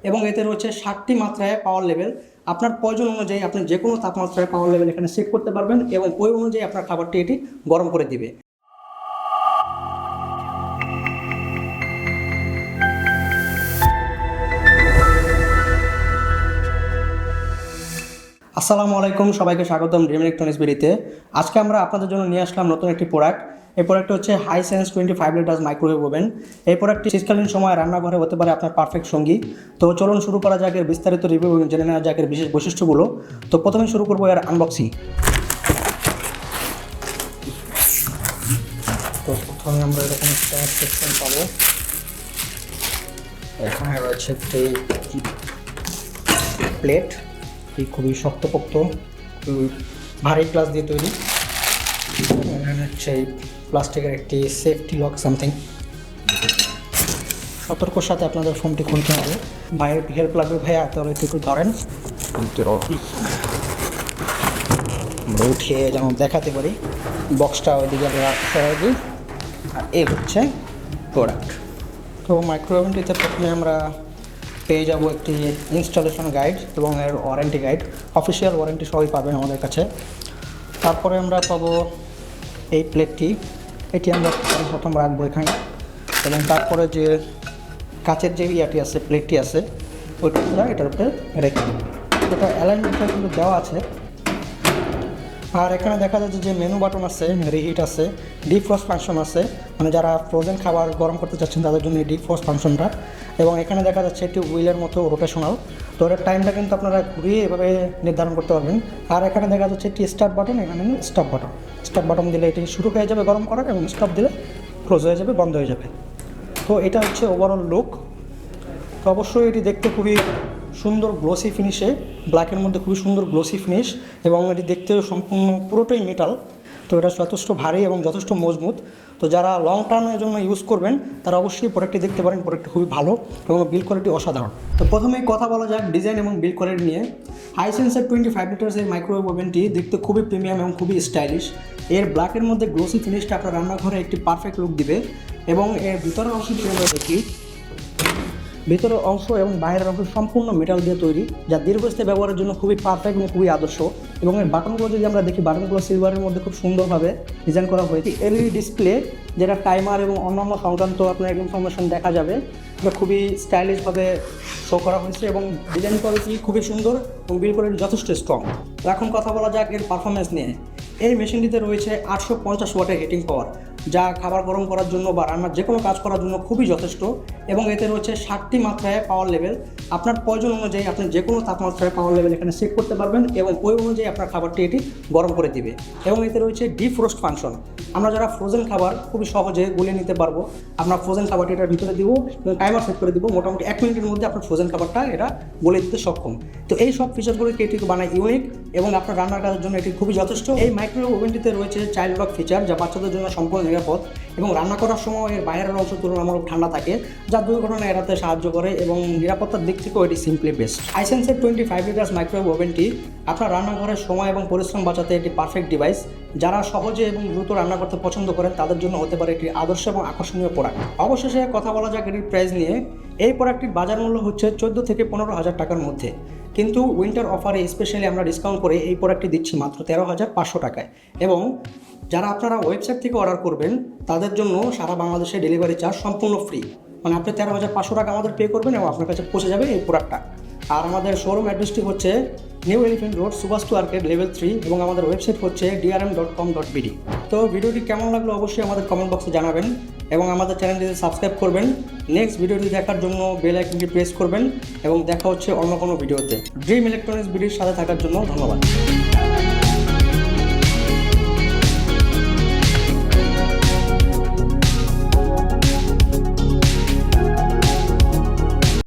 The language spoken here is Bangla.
এবং এতে রয়েছে 60টি মাত্রায় পাওয়ার লেভেল। আপনার প্রয়োজন অনুযায়ী আপনি যে কোনো তাপমাত্রায় পাওয়ার লেভেল এখানে সেট করতে পারবেন এবং ওই অনুযায়ী আপনার খাবারটি এটি গরম করে দিবে। আসসালামু আলাইকুম, সবাইকে স্বাগতম ড্রিম ইলেকট্রনিক্স বিডিতে। আজকে আমরা আপনাদের জন্য নিয়ে আসলাম নতুন একটি প্রোডাক্ট। এই প্রোডাক্টটি হচ্ছে হাইসেন্স 25 লিটার মাইক্রোওয়েভ ওভেন। এই প্রোডাক্টটি শীতকালীন সময় রান্নাঘরে হতে পারে আপনার পারফেক্ট সঙ্গী। তো চলুন শুরু করা যাক এর বিস্তারিত রিভিউ এবং জেনে নেওয়া যাক এর বিশেষ বৈশিষ্ট্যগুলো। তো প্রথমে শুরু করবো এর আনবক্সিং। তো প্রথমে আমরা এরকম একটা সেকশন পাবো। এখানে রয়েছে একটি প্লেট, এই খুবই শক্তপোক্ত, ভারী গ্লাস দিয়ে তৈরি। এখানে হচ্ছে প্লাস্টিকের একটি সেফটি লক সামথিং। সতর্কর সাথে আপনাদের ফোনটি খুলতে হবে। ভাইয়ের হেল্প লাগবে ভাইয়া, তাহলে একটু ধরেন উঠিয়ে যেন দেখাতে পারি। বক্সটা ওইদিকে সরাই দিই। আর এই হচ্ছে প্রোডাক্ট। তো মাইক্রোওভেনটিতে প্রথমে আমরা পেয়ে যাব একটি ইনস্টলেশন গাইড এবং এর ওয়ারেন্টি গাইড, অফিসিয়াল ওয়ারেন্টি সবই পাবেন আমাদের কাছে। তারপরে আমরা পাবো এই প্লেটটি, এটি আমরা প্রথম রাখবো এখানে, এবং তারপরে যে কাচের যে ইয়াটি আছে, প্লেটটি আছে, ওইটা আমরা এটার উপরে রেখে দেবো। এটা অ্যালাইনমেন্টটা কিন্তু দেওয়া আছে। আর এখানে দেখা যাচ্ছে যে মেনু বাটন আছে, রিহিট আছে, ডিফ্রস্ট ফাংশন আছে, মানে যারা ফ্রোজেন খাবার গরম করতে চাচ্ছেন তাদের জন্য এই ডিফ্রস্ট ফাংশনটা। এবং এখানে দেখা যাচ্ছে একটি হুইলের মতো রোটেশনাল, তো এর টাইমটা কিন্তু আপনারা ঘুরিয়ে এভাবে নির্ধারণ করতে পারবেন। আর এখানে দেখা যাচ্ছে একটি স্টার্ট বাটন, এখানে স্টপ বাটন। স্টপ বাটন দিলে এটি শুরু হয়ে যাবে গরম করার, এবং স্টপ দিলে ক্লোজ হয়ে যাবে, বন্ধ হয়ে যাবে। তো এটা হচ্ছে ওভারঅল লুক। তো অবশ্যই এটি দেখতে খুবই সুন্দর গ্লোসি ফিনিশে, ব্ল্যাকের মধ্যে খুবই সুন্দর গ্লোসি ফিনিশ, এবং এটি দেখতে সম্পূর্ণ পুরোটাই মেটাল। তো এটা যথেষ্ট ভারী এবং যথেষ্ট মজবুত। তো যারা লং টার্মের জন্য ইউজ করবেন তারা অবশ্যই প্রোডাক্টটি দেখতে পারেন। প্রোডাক্টটি খুবই ভালো এবং বিল্ড কোয়ালিটি অসাধারণ। তো প্রথমেই কথা বলা যাক ডিজাইন এবং বিল্ড কোয়ালিটি নিয়ে। হাইসেন্সের 25 লিটার্স এই মাইক্রোওয়েভ ওভেনটি দেখতে খুবই প্রিমিয়াম এবং খুবই স্টাইলিশ। এর ব্ল্যাকের মধ্যে গ্লোসি ফিনিশটা আপনার রান্নাঘরে একটি পারফেক্ট লুক দিবে। এবং এর ভিতরের অংশটি আমরা দেখি, ভিতরের অংশ এবং বাইরের অংশ সম্পূর্ণ মেটাল দিয়ে তৈরি, যা দীর্ঘস্থায়ী ব্যবহারের জন্য খুবই পারফেক্ট এবং খুবই আদর্শ। এবং এর বাটনগুলো যদি আমরা দেখি, বাটনগুলো সিলভারের মধ্যে খুব সুন্দরভাবে ডিজাইন করা হয়েছে। এলইডি ডিসপ্লে, যেটা টাইমার এবং অন্যান্য সংক্রান্ত আপনার ইনফরমেশন দেখা যাবে, এটা খুবই স্টাইলিশভাবে শো করা হয়েছে এবং ডিজাইন কোয়ালিটি খুবই সুন্দর এবং বিল্ড কোয়ালিটি যথেষ্ট স্ট্রং। তো এখন কথা বলা যাক এর পারফরমেন্স নিয়ে। এই মেশিনটিতে রয়েছে 850 ওয়াটের হিটিং পাওয়ার, যা খাবার গরম করার জন্য বা রান্নার যে কোনো কাজ করার জন্য খুবই যথেষ্ট। এবং এতে রয়েছে 60টি মাত্রায় পাওয়ার লেভেল। আপনার প্রয়োজন অনুযায়ী আপনি যে কোনো তাপমাত্রায় পাওয়ার লেভেল এখানে সেট করতে পারবেন এবং ওই অনুযায়ী আপনার খাবারটি এটি গরম করে দিবে। এবং এতে রয়েছে ডিফ্রোস্ট ফাংশন। আমরা যারা ফ্রোজেন খাবার খুবই সহজে গুলিয়ে নিতে পারবো, আমরা ফ্রোজেন খাবারটি এটার ভিতরে দিব এবং টাইমার সেট করে দিব, মোটামুটি 1 মিনিটের মধ্যে আপনার ফ্রোজেন খাবারটা এটা গলে দিতে সক্ষম। তো এই সব ফিচারগুলোকে এটি বানায় ইউনিক এবং আপনার রান্নার কাজের জন্য এটি খুবই যথেষ্ট। এই মাইক্রোওয়েভ ওভেনটিতে রয়েছে চাইল্ড লক ফিচার, যা বাচ্চাদের জন্য সম্পূর্ণ নিরাপদ এবং রান্না করার সময় এর বাইরের অংশ তুলনামূলক ঠান্ডা থাকে, যা দুর্ঘটনা এড়াতে সাহায্য করে এবং নিরাপত্তার দিক থেকেও এটি সিম্পলি বেস্ট। হাইসেন্সের 25 লিটার্স মাইক্রোওয়েভ ওভেনটি আপনার রান্নাঘরের সময় এবং পরিশ্রম বাঁচাতে একটি পারফেক্ট ডিভাইস। যারা সহজে এবং দ্রুত রান্না করতে পছন্দ করেন তাদের জন্য হতে পারে একটি আদর্শ এবং আকর্ষণীয় প্রোডাক্ট। অবশেষে কথা বলা যাক এটির প্রাইস নিয়ে। এই প্রোডাক্টটির বাজার মূল্য হচ্ছে 14 থেকে 15,000 টাকার মধ্যে, কিন্তু উইন্টার অফারে স্পেশালি আমরা ডিসকাউন্ট করে এই প্রোডাক্টটি দিচ্ছি মাত্র 13,500 টাকায়। এবং যারা আপনারা ওয়েবসাইট থেকে অর্ডার করবেন তাদের জন্য সারা বাংলাদেশে ডেলিভারি চার্জ সম্পূর্ণ ফ্রি, মানে আপনি 13,500 টাকা আমাদের পে করবেন এবং আপনার কাছে পৌঁছে যাবে এই প্রোডাক্টটা। আর আমাদের শোরুম অ্যাড্রেসটি হচ্ছে new elephant road, Subhash arcade, level 3, এবং আমাদের ওয়েবসাইট হচ্ছে drm.com.bd। তো ভিডিওটি কেমন লাগলো অবশ্যই আমাদের কমেন্ট বক্সে জানাবেন এবং আমাদের চ্যানেলটিতে সাবস্ক্রাইব করবেন। নেক্সট ভিডিওটি দেখার জন্য বেল আইকনটি প্রেস করবেন এবং দেখা হচ্ছে অন্য কোনো ভিডিওতে। ড্রিম ইলেকট্রনিক্স বিডির সাথে থাকার জন্য ধন্যবাদ।